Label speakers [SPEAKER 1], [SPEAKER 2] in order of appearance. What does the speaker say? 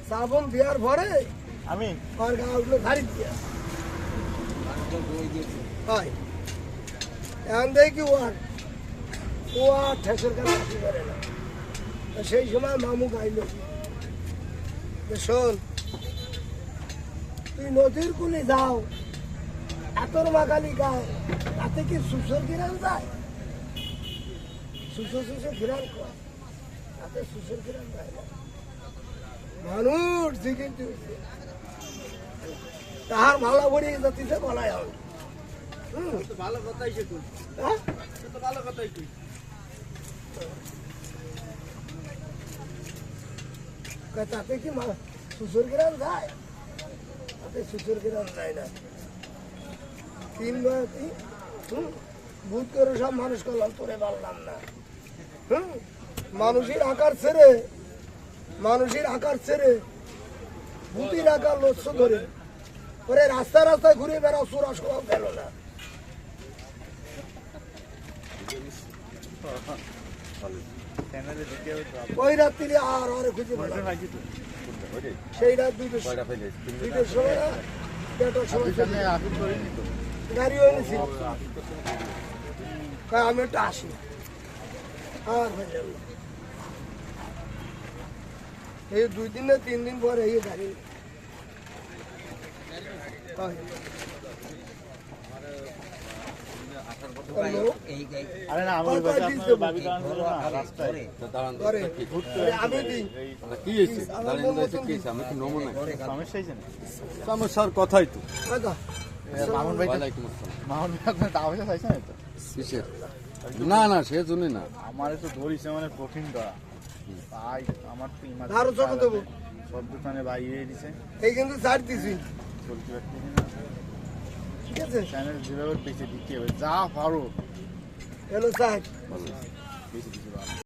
[SPEAKER 1] সাবন দেওয়ার পরে
[SPEAKER 2] আমি
[SPEAKER 1] আর গা উঠলো ধারি দিয়া হয় এখন দেখি ও আর ঠেসের কাছে আসতে পারে না। সেই সময় মামু গাইল, শোন তুই নদীর কুলে যাও, এতর মাগালি গায়, তাতে কি সুসর কিরান যায়? সুসর কিরান কয়, তাতে সুসর কিরান যায় না। মানুষ জিজ্ঞেস তাহার মালা ভরিয়ে যাতিছে বলাই হবে।
[SPEAKER 2] ভালো কথাই সে কই, তো ভালো কথাই কই।
[SPEAKER 1] তাতে কি সুসর কিরান যায়? তাতে সুসর কিরান যায় না। তিন বাতি ভূত করে সব মানুষ করলাম, তোরে পারলাম না। মানুষের আকার ছেড়ে ভূতির আকার লক্ষ্য ধরে ওরে রাস্তায় ঘুরে বেড়াও, চোরা সবাব গেল না। ওই রাত্রি আর খুঁজে পেলাম সেই রাত দুটোর সময় না, দেড়টার সময় গাড়ি এনেছি, আমি একটু আসি আর ভাইলাম না। এই 2 দিন না 3 দিন পরে এই গাড়ি
[SPEAKER 2] আরে না আমি বাবি
[SPEAKER 1] আমি দিই
[SPEAKER 3] কি হয়েছে? আমি তো নমুনা
[SPEAKER 2] সমস্যা হয়েছে না
[SPEAKER 3] সমস্যার কথাই তো।
[SPEAKER 2] মামুন ভাই
[SPEAKER 3] ওয়ালাইকুম আসসালাম।
[SPEAKER 2] মামুন ভাই আপনার টাকা পয়সা চাইছে না তো?
[SPEAKER 3] কিসের? না না সে জন্যই না।
[SPEAKER 2] আমার একটু ধরিছে মানে কঠিন ধরা, তাই আমার তো ইমার
[SPEAKER 1] আরো চলে দেবো
[SPEAKER 2] সব দোকানে বাইরে দিছে,
[SPEAKER 1] এই কিন্তু ছাড় দিছি,
[SPEAKER 2] চলতে পারতেছি না।
[SPEAKER 1] ঠিক আছে
[SPEAKER 2] চ্যানেল যেভাবে বেঁচে দিতে হবে, যা পারো
[SPEAKER 1] এলো ছাড়।
[SPEAKER 2] বেঁচে দিতে পারো।